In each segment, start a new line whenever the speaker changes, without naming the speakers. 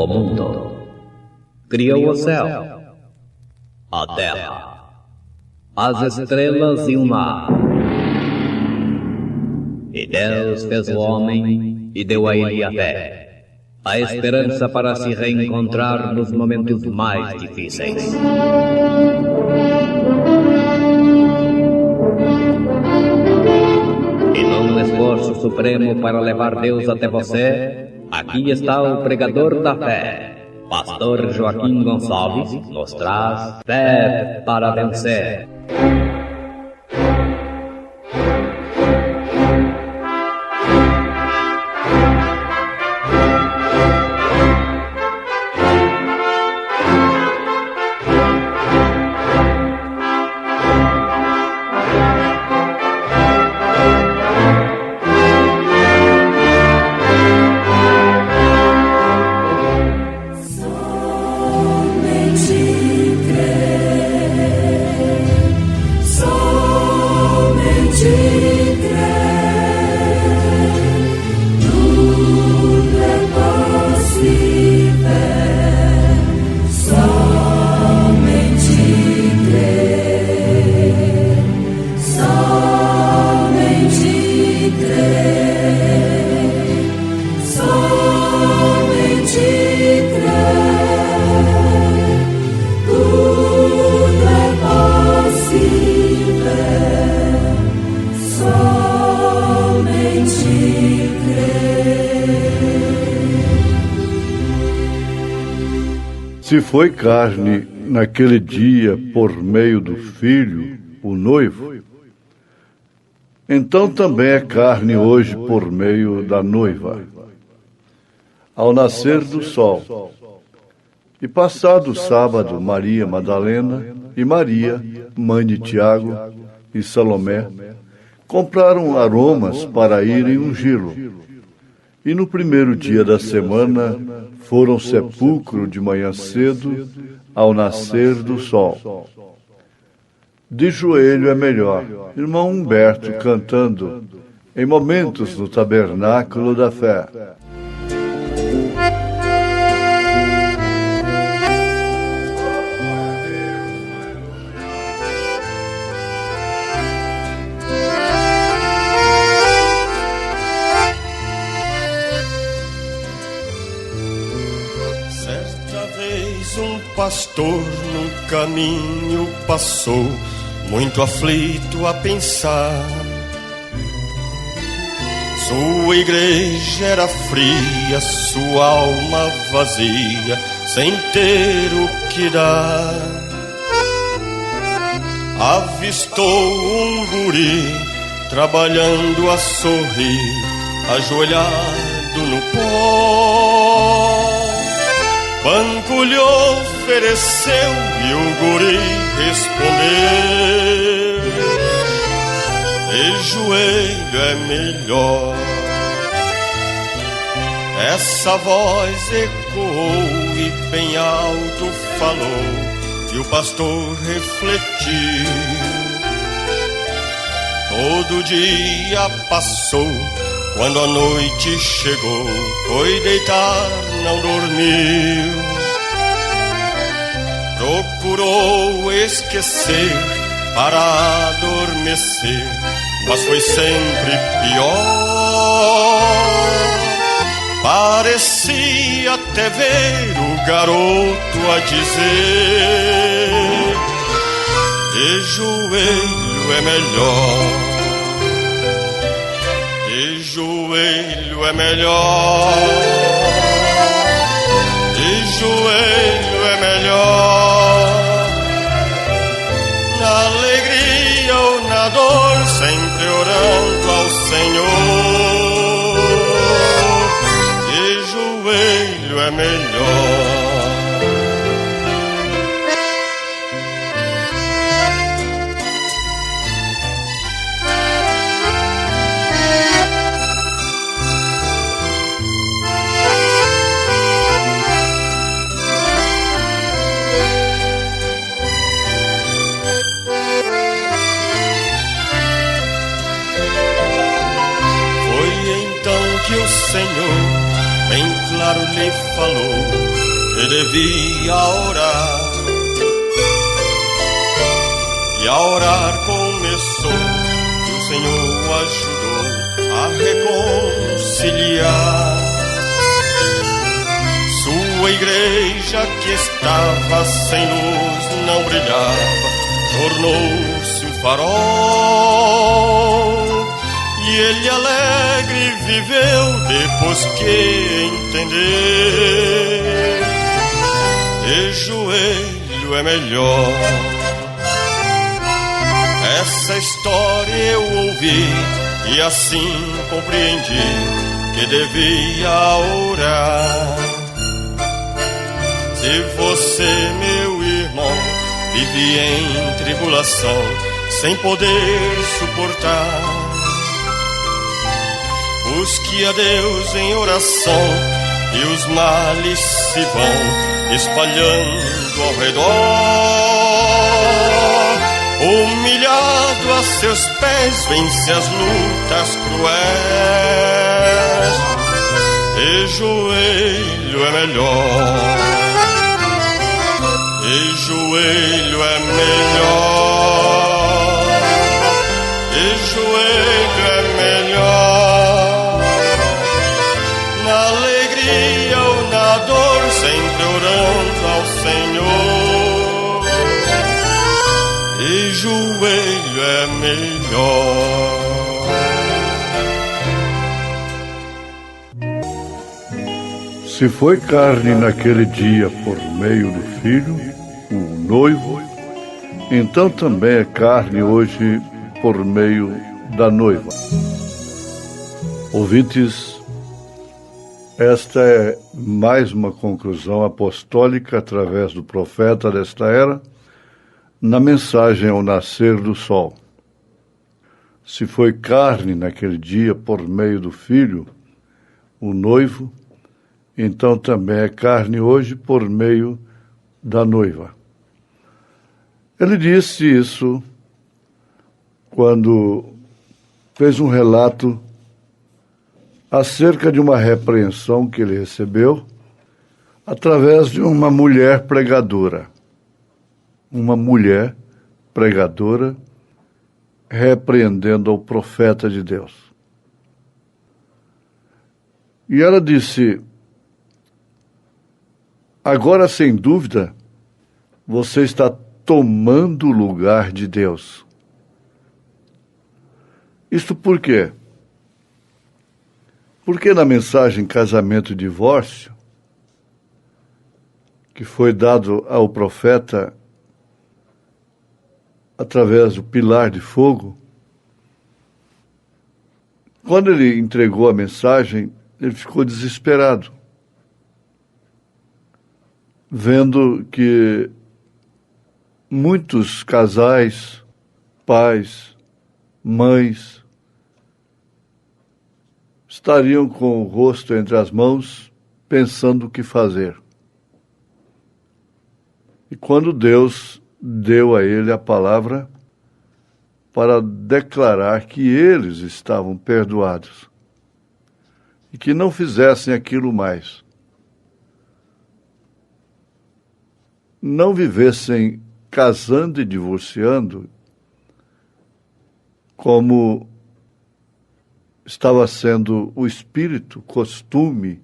o mundo, criou o céu, a terra, as estrelas e o mar. E Deus fez o homem e deu a ele a fé, a esperança para se reencontrar nos momentos mais difíceis. E num esforço supremo para levar Deus até você, aqui está o pregador da fé. Pastor Joaquim Gonçalves nos traz fé para vencer.
Se foi carne naquele dia por meio do Filho, o noivo, então também é carne hoje por meio da noiva. Ao nascer do sol, e passado o sábado, Maria Madalena e Maria, mãe de Tiago e Salomé, compraram aromas para irem ungí-lo. E no primeiro dia da semana foram ao sepulcro de manhã cedo, ao nascer do sol. De joelho é melhor, irmão Humberto cantando, em momentos no tabernáculo da fé.
Pastor no caminho passou, muito aflito a pensar. Sua igreja era fria, sua alma vazia, sem ter o que dar. Avistou um guri, trabalhando a sorrir, ajoelhado no pó. Banco lhe ofereceu e o guri respondeu: de joelho é melhor. Essa voz ecoou e bem alto falou, e o pastor refletiu. Todo dia passou, quando a noite chegou, foi deitar, não dormiu. Procurou esquecer para adormecer, mas foi sempre pior. Parecia até ver o garoto a dizer: de joelho é melhor. De joelho é melhor, de joelho é melhor. Na alegria ou na dor, sempre orando ao Senhor. De joelho é melhor. Que o Senhor bem claro lhe falou: que devia orar. E a orar começou, e o Senhor ajudou a reconciliar. Sua igreja que estava sem luz, não brilhava, tornou-se um farol. E ele alegre viveu depois que entender. De joelho é melhor. Essa história eu ouvi e assim compreendi que devia orar. Se você, meu irmão, vive em tribulação, sem poder suportar, busque a Deus em oração e os males se vão espalhando ao redor. Humilhado a seus pés, vence as lutas cruéis. De joelho é melhor. De joelho é melhor. De joelho é melhor. Na alegria ou na dor, sempre orando ao Senhor. De joelho é melhor.
Se foi carne naquele dia por meio do Filho, o noivo, então também é carne hoje por meio da noiva. Ouvintes, esta é mais uma conclusão apostólica através do profeta desta era, na mensagem ao nascer do sol. Se foi carne naquele dia por meio do Filho, o noivo, então também é carne hoje por meio da noiva. Ele disse isso quando fez um relato acerca de uma repreensão que ele recebeu através de uma mulher pregadora. Uma mulher pregadora repreendendo ao profeta de Deus. E ela disse: agora, sem dúvida, você está tomando o lugar de Deus. Isto por quê? Porque na mensagem Casamento e Divórcio, que foi dado ao profeta através do pilar de fogo, quando ele entregou a mensagem, ele ficou desesperado, vendo que muitos casais, pais, mães, estariam com o rosto entre as mãos, pensando o que fazer. E quando Deus deu a ele a palavra para declarar que eles estavam perdoados e que não fizessem aquilo mais, não vivessem casando e divorciando como estava sendo o espírito, costume,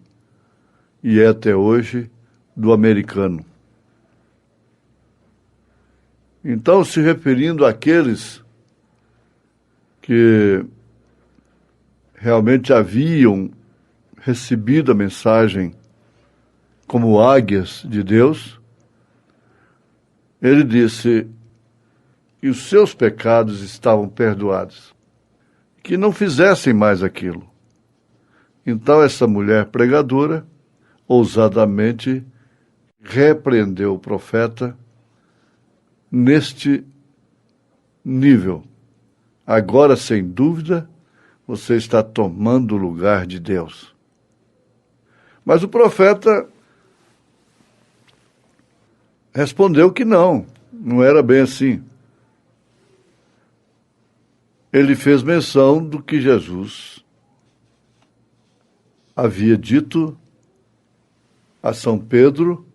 e é até hoje, do americano. Então, se referindo àqueles que realmente haviam recebido a mensagem como águias de Deus, ele disse que os seus pecados estavam perdoados, que não fizessem mais aquilo. Então essa mulher pregadora ousadamente repreendeu o profeta neste nível. Agora, sem dúvida, você está tomando o lugar de Deus. Mas o profeta respondeu que não era bem assim. Ele fez menção do que Jesus havia dito a São Pedro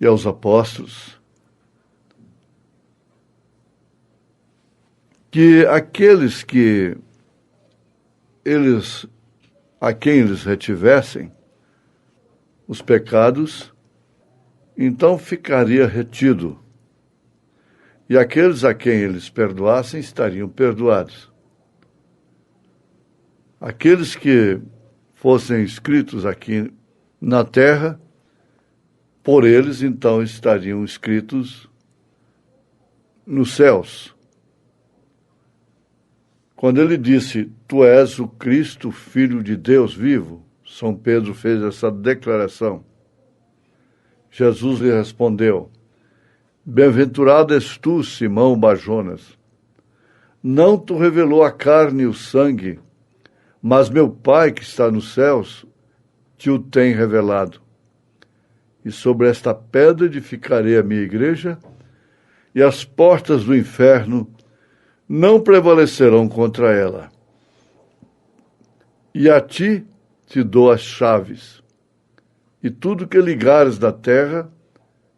e aos apóstolos que aqueles a quem eles retivessem os pecados, então ficaria retido. E aqueles a quem eles perdoassem estariam perdoados. Aqueles que fossem escritos aqui na terra, por eles então estariam escritos nos céus. Quando ele disse, tu és o Cristo, Filho de Deus vivo, São Pedro fez essa declaração. Jesus lhe respondeu, bem-aventurado és tu, Simão Barjonas. Não te revelou a carne e o sangue, mas meu Pai que está nos céus te o tem revelado. E sobre esta pedra edificarei a minha igreja, e as portas do inferno não prevalecerão contra ela. E a ti te dou as chaves, e tudo que ligares da terra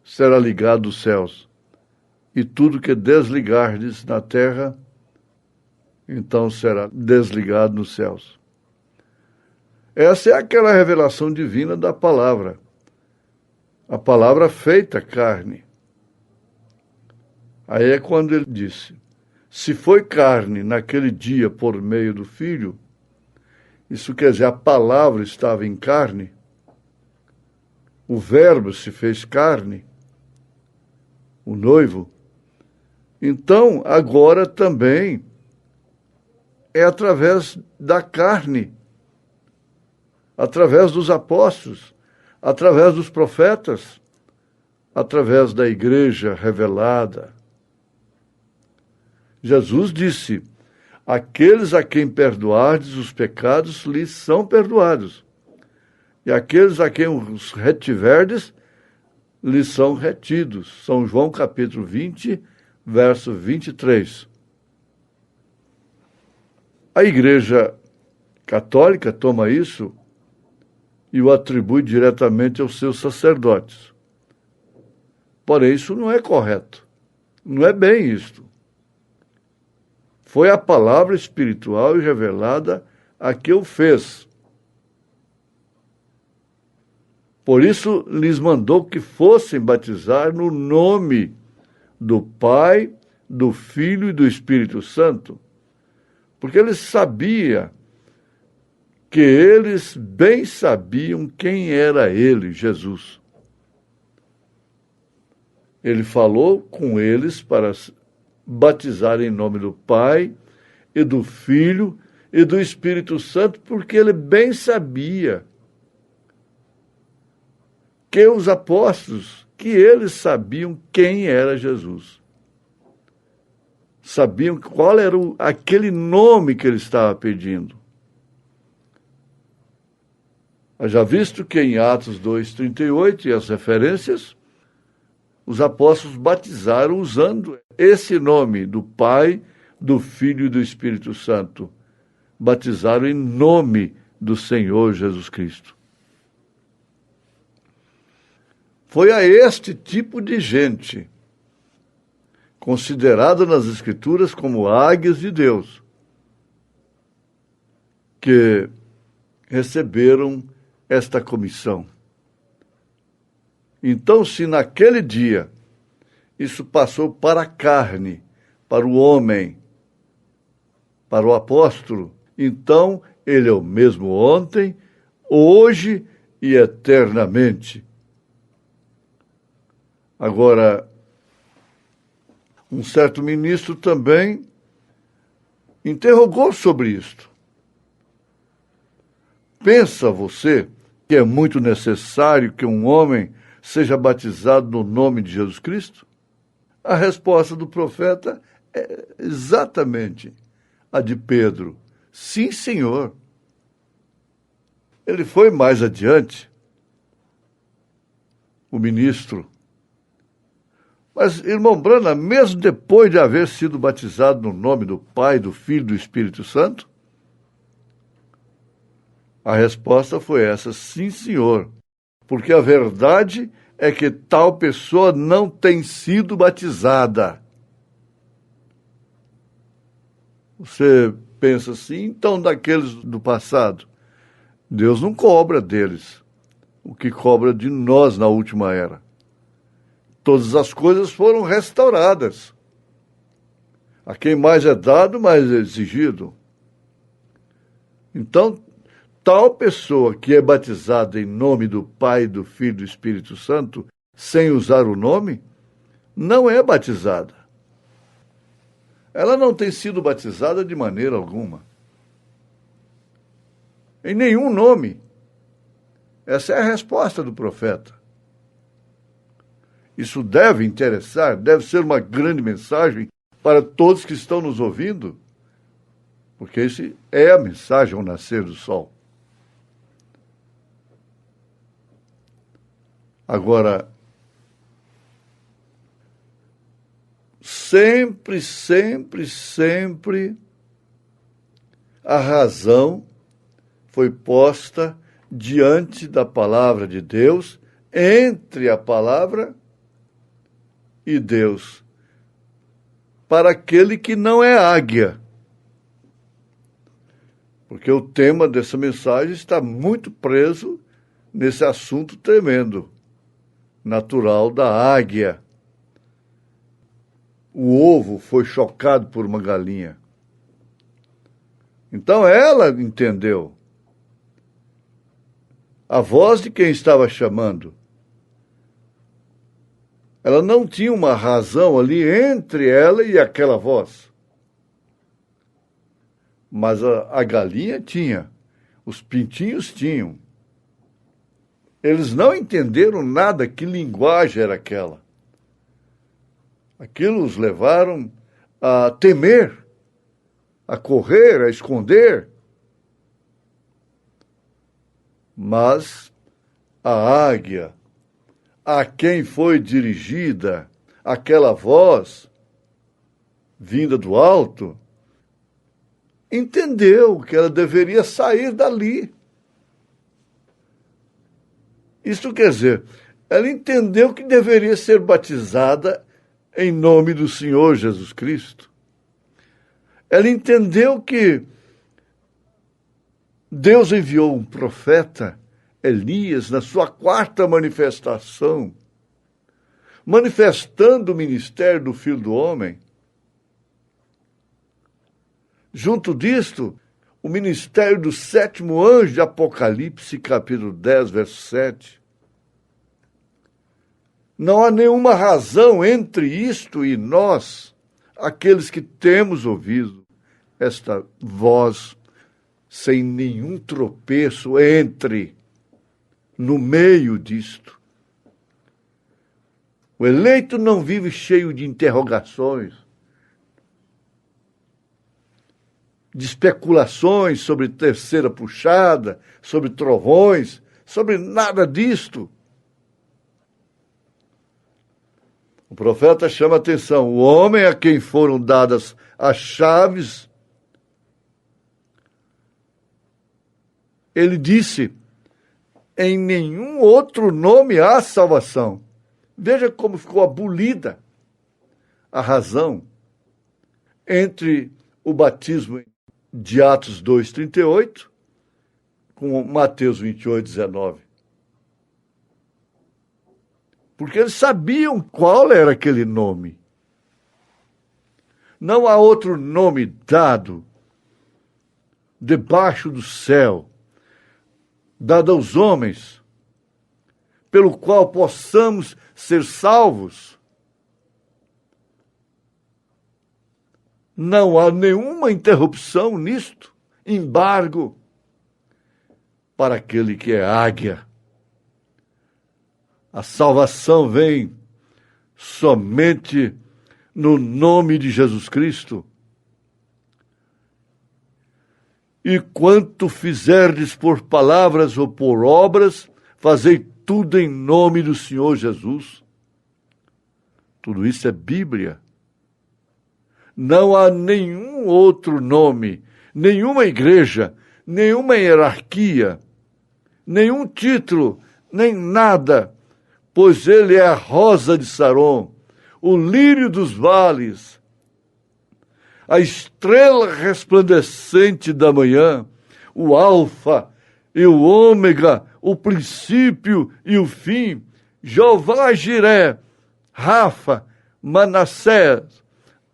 será ligado dos céus, e tudo que desligardes na terra, então será desligado nos céus. Essa é aquela revelação divina da palavra, a palavra feita carne. Aí é quando ele disse, se foi carne naquele dia por meio do Filho, isso quer dizer, a palavra estava em carne, o Verbo se fez carne, o noivo, então agora também é através da carne, através dos apóstolos, através dos profetas, através da igreja revelada. Jesus disse, aqueles a quem perdoardes os pecados lhes são perdoados, e aqueles a quem os retiverdes lhes são retidos. São João capítulo 20, verso 23. A Igreja Católica toma isso e o atribui diretamente aos seus sacerdotes. Porém, isso não é correto. Não é bem isto. Foi a palavra espiritual e revelada a que o fez. Por isso, lhes mandou que fossem batizar no nome do Pai, do Filho e do Espírito Santo, porque ele sabia que eles bem sabiam quem era ele, Jesus. Ele falou com eles para batizar em nome do Pai e do Filho e do Espírito Santo, porque ele bem sabia que os apóstolos, que eles sabiam quem era Jesus. Sabiam qual era aquele nome que ele estava pedindo. Já visto que em Atos 2:38 e as referências, os apóstolos batizaram usando esse nome do Pai, do Filho e do Espírito Santo. Batizaram em nome do Senhor Jesus Cristo. Foi a este tipo de gente, considerada nas Escrituras como águias de Deus, que receberam esta comissão. Então, se naquele dia isso passou para a carne, para o homem, para o apóstolo, então ele é o mesmo ontem, hoje e eternamente. Agora, um certo ministro também interrogou sobre isto. Pensa você que é muito necessário que um homem seja batizado no nome de Jesus Cristo? A resposta do profeta é exatamente a de Pedro. Sim, Senhor. Ele foi mais adiante, o ministro. Mas, irmão Branham, mesmo depois de haver sido batizado no nome do Pai, do Filho e do Espírito Santo, a resposta foi essa, sim, senhor, porque a verdade é que tal pessoa não tem sido batizada. Você pensa assim, então daqueles do passado, Deus não cobra deles o que cobra de nós na última era. Todas as coisas foram restauradas. A quem mais é dado, mais é exigido. Então, tal pessoa que é batizada em nome do Pai, do Filho e do Espírito Santo, sem usar o nome, não é batizada. Ela não tem sido batizada de maneira alguma. Em nenhum nome. Essa é a resposta do profeta. Isso deve interessar, deve ser uma grande mensagem para todos que estão nos ouvindo, porque essa é a mensagem ao nascer do sol. Agora, sempre a razão foi posta diante da palavra de Deus, entre a palavra e Deus, para aquele que não é águia. Porque o tema dessa mensagem está muito preso nesse assunto tremendo, natural da águia. O ovo foi chocado por uma galinha. Então ela entendeu a voz de quem estava chamando. Ela não tinha uma razão ali entre ela e aquela voz. Mas a galinha tinha, os pintinhos tinham. Eles não entenderam nada, que linguagem era aquela. Aquilo os levaram a temer, a correr, a esconder. Mas a águia, a quem foi dirigida aquela voz vinda do alto, entendeu que ela deveria sair dali. Isto quer dizer, ela entendeu que deveria ser batizada em nome do Senhor Jesus Cristo. Ela entendeu que Deus enviou um profeta, Elias, na sua quarta manifestação, manifestando o ministério do Filho do Homem. Junto disto, o ministério do sétimo anjo de Apocalipse, capítulo 10, verso 7. Não há nenhuma razão entre isto e nós, aqueles que temos ouvido esta voz, sem nenhum tropeço entre, no meio disto. O eleito não vive cheio de interrogações, de especulações sobre terceira puxada, sobre trovões, sobre nada disto. O profeta chama a atenção, o homem a quem foram dadas as chaves, ele disse, em nenhum outro nome há salvação. Veja como ficou abolida a razão entre o batismo de Atos 2,38 com Mateus 28,19. Porque eles sabiam qual era aquele nome. Não há outro nome dado debaixo do céu, dado aos homens, pelo qual possamos ser salvos. Não há nenhuma interrupção nisto, embargo, para aquele que é águia. A salvação vem somente no nome de Jesus Cristo. E quanto fizerdes por palavras ou por obras, fazei tudo em nome do Senhor Jesus. Tudo isso é Bíblia. Não há nenhum outro nome, nenhuma igreja, nenhuma hierarquia, nenhum título, nem nada pois ele é a rosa de Saron, o lírio dos vales, a estrela resplandecente da manhã, o alfa e o ômega, o princípio e o fim, Jeová Jiré, Rafa, Manassés,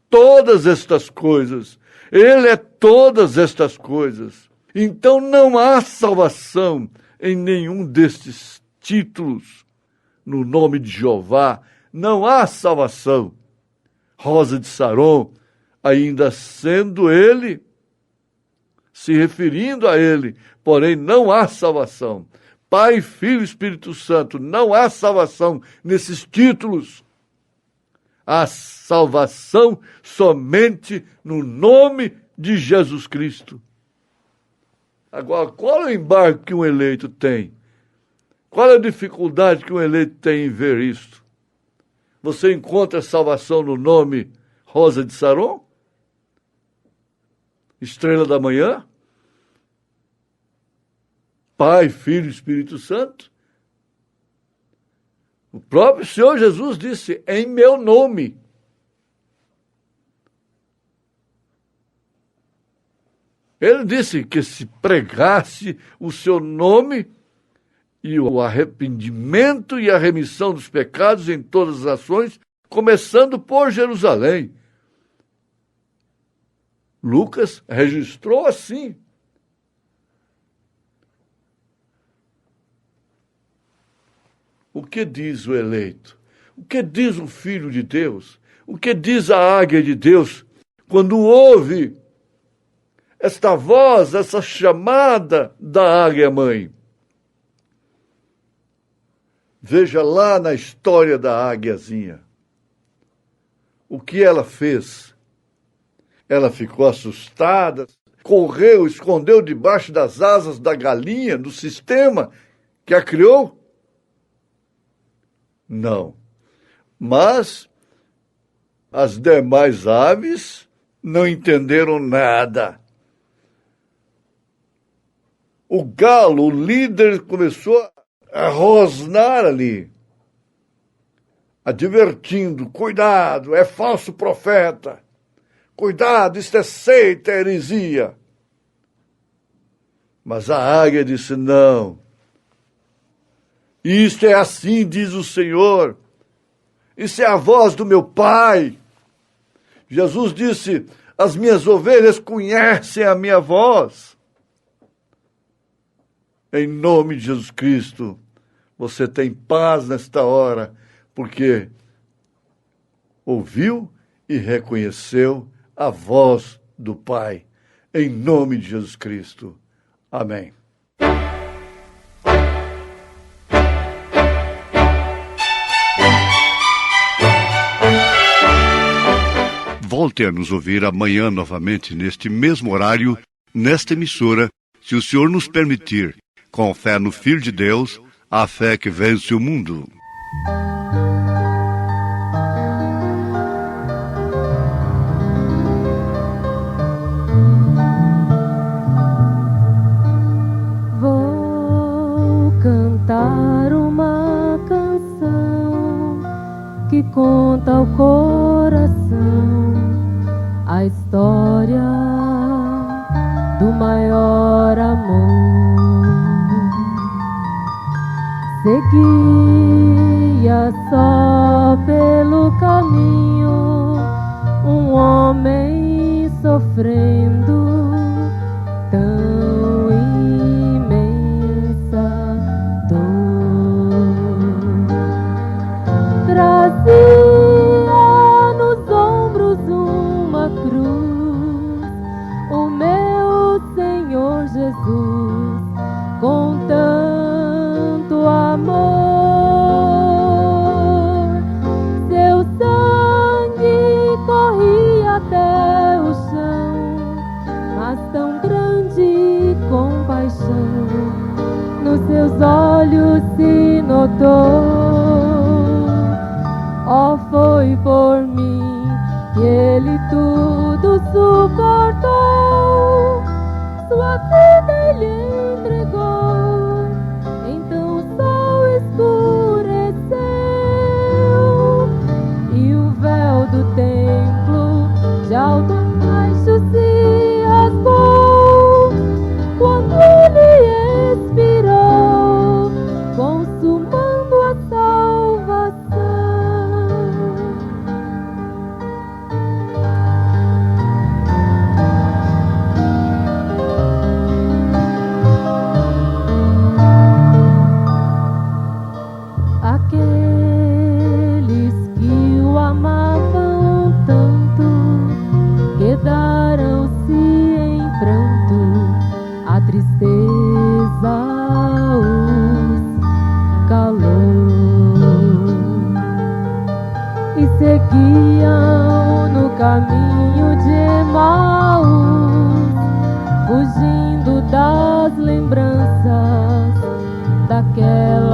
todas estas coisas. Ele é todas estas coisas. Então não há salvação em nenhum destes títulos. No nome de Jeová não há salvação. Rosa de Saron, ainda sendo ele, se referindo a ele, porém não há salvação. Pai, Filho e Espírito Santo, não há salvação nesses títulos. Há salvação somente no nome de Jesus Cristo. Agora, qual é o embargo que um eleito tem? Qual é a dificuldade que um eleito tem em ver isto? Você encontra salvação no nome Rosa de Saron? Estrela da manhã? Pai, Filho e Espírito Santo? O próprio Senhor Jesus disse, em meu nome. Ele disse que se pregasse o seu nome e o arrependimento e a remissão dos pecados em todas as nações, começando por Jerusalém. Lucas registrou assim. O que diz o eleito? O que diz o Filho de Deus? O que diz a águia de Deus quando ouve esta voz, essa chamada da águia-mãe? Veja lá na história da águiazinha. O que ela fez? Ela ficou assustada, correu, escondeu debaixo das asas da galinha, do sistema que a criou? Não. Mas as demais aves não entenderam nada. O galo, o líder, começou a rosnar ali, advertindo, cuidado, é falso profeta. Cuidado, isto é seita, é heresia. Mas a águia disse, não. Isto é assim, diz o Senhor. Isso é a voz do meu Pai. Jesus disse, as minhas ovelhas conhecem a minha voz. Em nome de Jesus Cristo, você tem paz nesta hora, porque ouviu e reconheceu a voz do Pai. Em nome de Jesus Cristo. Amém.
Volte a nos ouvir amanhã novamente, neste mesmo horário, nesta emissora, se o Senhor nos permitir, com fé no Filho de Deus, a fé que vence o mundo.
Vou cantar uma canção que conta ao coração a história do maior amor. Seguia só pelo caminho um homem sofrendo tão imensa dor. Trazia nos ombros uma cruz, o meu Senhor Jesus, com tanto amor. Seu sangue corria até o chão, mas tão grande compaixão nos seus olhos se notou. Oh, foi por mim que ele tudo suportou, sua vida ele entregou. Então o sol escureceu seguiam no caminho de Emaús, fugindo das lembranças daquela